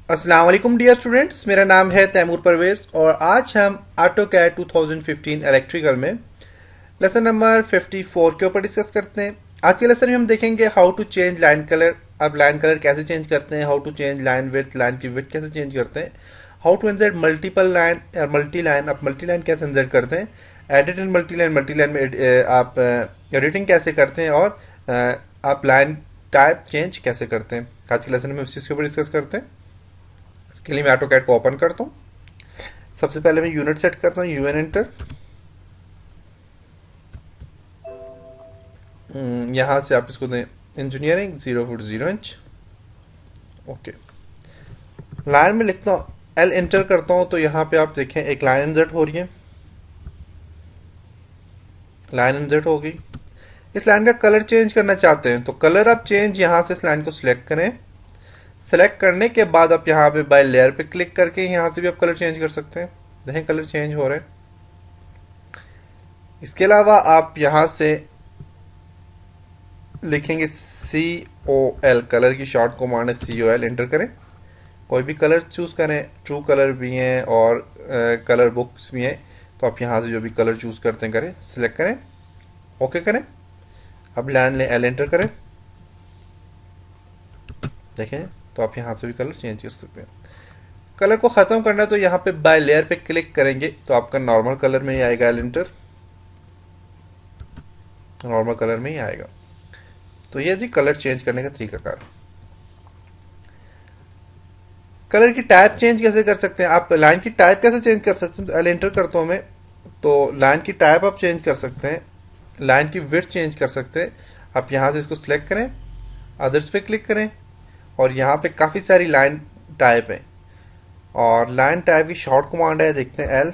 अस्सलाम वालेकुम dear students, मेरा नाम है तैमूर परवेज और आज हम AutoCAD 2015 इलेक्ट्रिकल में लेसन नंबर 54 के ऊपर डिस्कस करते हैं। आज के लेसन में हम देखेंगे how to change line colour. अब लाइन कलर कैसे चेंज करते हैं, how to change line width, line की विड्थ कैसे चेंज करते हैं, how to insert multiple line और मल्टी लाइन, आप मल्टी लाइन कैसे इंसर्ट करते हैं, एडिट इन मल्टी लाइन में आप एडिटिंग कैसे करते हैं और आप लाइन टाइप चेंज कैसे करते हैं। आज के लेसन में उस चीज़ के ऊपर डिस्कस करते हैं। इसके लिए मैं ऑटोकैड को ओपन करता हूँ। सबसे पहले मैं यूनिट सेट करता हूँ, यूएन एंटर। यहाँ से आप इसको दें engineering 0 foot 0 inch. Okay, line में लिखता हूँ, एल एंटर करता हूँ तो यहाँ पे आप देखें एक लाइन इंसर्ट हो रही है। लाइन इंसर्ट हो गई। इस लाइन का कलर चेंज करना चाहते हैं तो कलर आप चेंज यहाँ से इस लाइन को सिलेक्ट करें। सेलेक्ट करने के बाद आप यहाँ पे बाय लेयर पे क्लिक करके यहाँ से भी आप कलर चेंज कर सकते हैं। देखें कलर चेंज हो रहे हैं। इसके अलावा आप यहाँ से लिखेंगे COL, कलर की शॉर्ट कमांड है COL, एंटर करें। कोई भी कलर चूज करें, ट्रू कलर भी हैं और कलर बुक्स भी हैं, तो आप यहाँ से जो भी कलर चूज करते हैं करें, सिलेक्ट करें, ओके करें। अब लाइन ले एल एंटर करें। देखें तो आप यहाँ से भी कलर चेंज कर सकते हैं। कलर को ख़त्म करना है तो यहाँ पे बाय लेयर पे क्लिक करेंगे तो आपका नॉर्मल कलर में ही आएगा। एल एंटर, नॉर्मल कलर में ही आएगा। तो ये जी कलर चेंज करने का तरीकाकार। कलर की टाइप चेंज कैसे कर सकते हैं, आप लाइन की टाइप कैसे चेंज कर सकते हैं, तो एल एंटर करता हूँ मैं। तो लाइन की टाइप आप चेंज कर सकते हैं, लाइन की विड्थ चेंज कर सकते हैं। आप यहाँ से इसको सिलेक्ट करें, अदर्स पे क्लिक करें और यहाँ पे काफ़ी सारी लाइन टाइप है और लाइन टाइप की शॉर्ट कमांड है, देखते हैं एल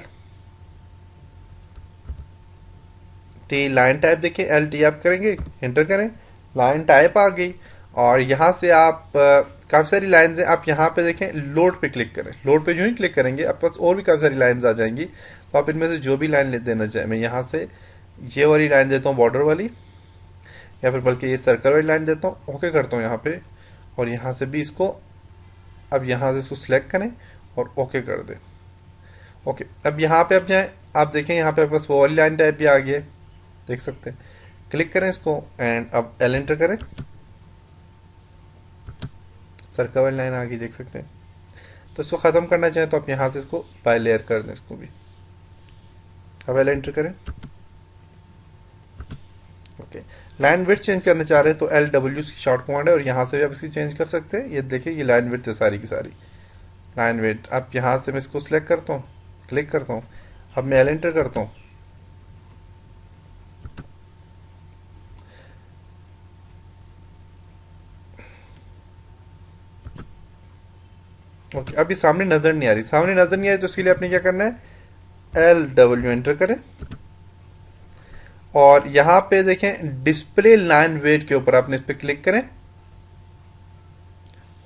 टी। लाइन टाइप देखिए, एल टी आप करेंगे, एंटर करें, लाइन टाइप आ गई। और यहाँ से आप काफ़ी सारी लाइन्स हैं। आप यहाँ पे देखें, लोड पे क्लिक करें। लोड पे जो ही क्लिक करेंगे आपके पास और भी काफ़ी सारी लाइन्स आ जाएंगी। तो आप इनमें से जो भी लाइन देना चाहें, मैं यहाँ से ये वाली लाइन देता हूँ, बॉर्डर वाली, या फिर बल्कि ये सर्कल वाली लाइन देता हूँ, ओके करता हूँ यहाँ पे। और यहाँ से भी इसको, अब यहाँ से इसको सिलेक्ट करें और ओके कर दें। ओके, अब यहाँ पे आप जाएँ, आप देखें यहाँ पे आपके पास वो वाली लाइन टाइप भी आ गई है, देख सकते हैं। क्लिक करें इसको एंड अब एल एंटर करें, सर्कल वाली लाइन आ गई, देख सकते हैं। तो इसको ख़त्म करना चाहें तो आप यहाँ से इसको बाय लेयर कर दें, इसको भी। अब एल एंटर करें। ओके, लाइन विड्थ चेंज करना चाह रहे हैं तो LW की शॉर्ट कमांड है और यहाँ से भी आप इसकी चेंज कर सकते हैं। ये देखिए, ये लाइन विड्थ है सारी की सारी लाइन विड्थ। अब यहाँ से मैं इसको सिलेक्ट करता हूँ, क्लिक करता हूँ, अब मैं एल एंटर करता हूँ। ओके, अभी सामने नजर नहीं आ रही, सामने नजर नहीं आ रही तो इसके लिए आपने क्या करना है, LW एंटर करें और यहाँ पे देखें डिस्प्ले लाइन वेट के ऊपर आपने इस पर क्लिक करें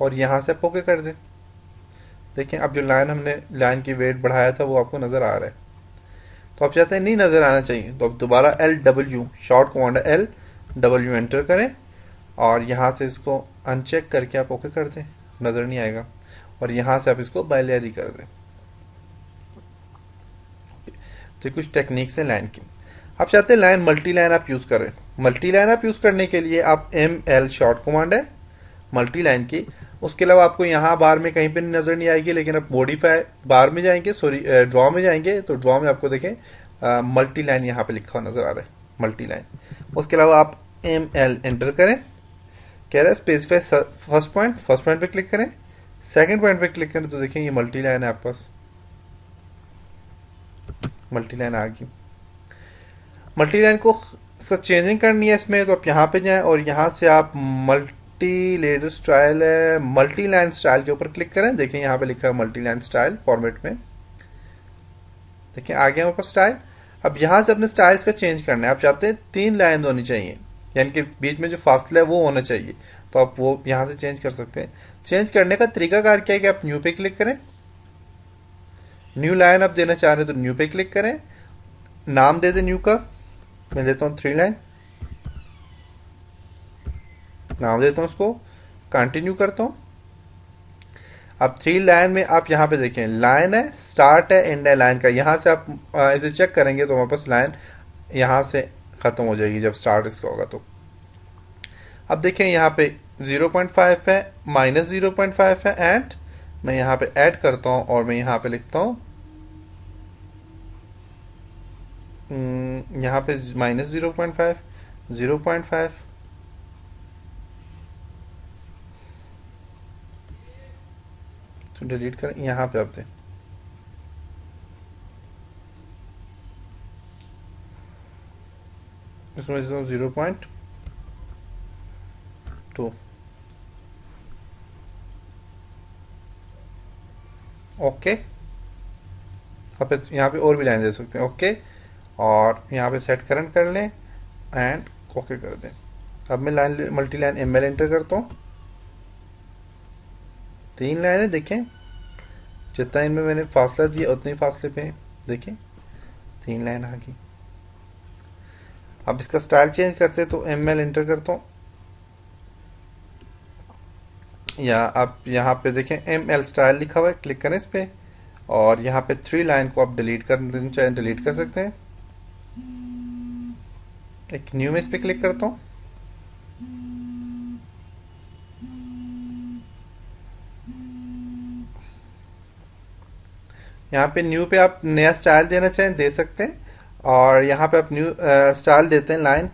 और यहाँ से आप ओके कर दें। देखें अब जो लाइन हमने लाइन की वेट बढ़ाया था वो आपको नजर आ रहा है। तो आप चाहते हैं नहीं नजर आना चाहिए तो अब दोबारा LW शॉर्ट कमांड है, LW एंटर करें और यहाँ से इसको अनचेक करके आप ओके कर दें, नजर नहीं आएगा। और यहाँ से आप इसको बाय लेयर ही कर दें। तो कुछ टेक्निक्स है लाइन की। आप चाहते हैं लाइन मल्टी लाइन आप यूज़ करें। मल्टी लाइन आप यूज़ करने के लिए आप ML शॉर्ट कमांड है मल्टी लाइन की। उसके अलावा आपको यहाँ बार में कहीं पे नज़र नहीं आएगी, लेकिन आप मॉडिफाई बार में जाएंगे, सॉरी ड्रॉ में जाएंगे तो ड्रॉ में आपको देखें मल्टी लाइन यहाँ पे लिखा हुआ नज़र आ रहा है, मल्टी लाइन। उसके अलावा आप ML एंटर करें, कह रहा है स्पेसिफाई फर्स्ट पॉइंट पे क्लिक करें, सेकंड पॉइंट पे क्लिक करें तो देखें ये मल्टी लाइन है आपके पास, मल्टी लाइन आ गई। मल्टी लाइन को इसका चेंजिंग करनी है इसमें तो आप यहाँ पे जाएं और यहाँ से आप मल्टी लेयर स्टाइल है, मल्टी लाइन स्टाइल के ऊपर क्लिक करें। देखें यहाँ पे लिखा है मल्टी लाइन स्टाइल फॉर्मेट में, देखिए आ गया ऊपर स्टाइल। अब यहाँ से अपने स्टाइल्स का चेंज करना है। आप चाहते हैं 3 लाइन होनी चाहिए, यानी कि बीच में जो फासला है वो होना चाहिए, तो आप वो यहाँ से चेंज कर सकते हैं। चेंज करने का तरीकाकार क्या है कि आप न्यू पे क्लिक करें, न्यू लाइन आप देना चाह रहे हैं तो न्यू पे क्लिक करें, नाम दे दें न्यू का, मैं देता हूँ 3 लाइन, नाम देता हूँ उसको, कंटिन्यू करता हूँ। अब थ्री लाइन में आप यहाँ पे देखें, लाइन है, स्टार्ट है, एंड है लाइन का। यहाँ से आप इसे चेक करेंगे तो हमारे पास लाइन यहाँ से ख़त्म हो जाएगी जब स्टार्ट इसका होगा। तो अब देखें यहाँ पे 0.5 है, -0.5 है, एंड मैं यहाँ पे ऐड करता हूँ और मैं यहाँ पे लिखता हूँ यहाँ पे -0.5, 0.5, तो डिलीट करें। यहाँ पे आप दें, इसमें 0.2, ओके। आप यहाँ पे और भी लाइन दे सकते हैं, ओके। और यहाँ पे सेट करंट कर लें एंड ओके कर दें। अब मैं line multi line ML enter करता हूँ। 3 लाइनें देखें, जितना इनमें मैंने फासला दिया उतने ही फासले पे देखें 3 लाइन आ गई। अब इसका स्टाइल चेंज करते तो एमएल एंटर करता हूँ, या आप यहाँ पे देखें एमएल स्टाइल लिखा हुआ है, क्लिक करें इस पे और यहाँ पे 3 लाइन को आप डिलीट कर देना चाहें डिलीट कर सकते हैं। एक न्यू में इस पे क्लिक करता हूँ, यहाँ पे न्यू पे आप नया स्टाइल देना चाहें दे सकते हैं। और यहाँ पे आप न्यू स्टाइल देते हैं, लाइन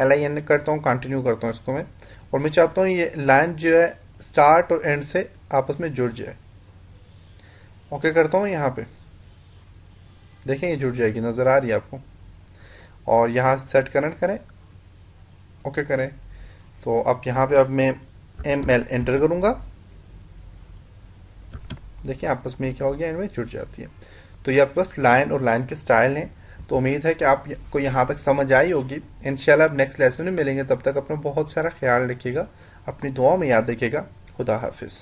LIN करता हूँ, कंटिन्यू करता हूँ इसको मैं। और मैं चाहता हूँ ये लाइन जो है स्टार्ट और एंड से आपस में जुड़ जाए। ओके करता हूँ, यहाँ पे देखें ये जुड़ जाएगी, नज़र आ रही है आपको। और यहाँ सेट करंट करें, ओके करें। तो अब यहाँ पे अब मैं ML एंटर करूँगा, देखिए आपस में क्या हो गया, इनमें जुड़ जाती है। तो ये आपके पास लाइन और लाइन के स्टाइल हैं। तो उम्मीद है कि आपको यहाँ तक समझ आई होगी। इंशाल्लाह अब नेक्स्ट लेसन में मिलेंगे, तब तक अपना बहुत सारा ख्याल रखिएगा, अपनी दुआओं में याद रखिएगा। खुदा हाफिज़।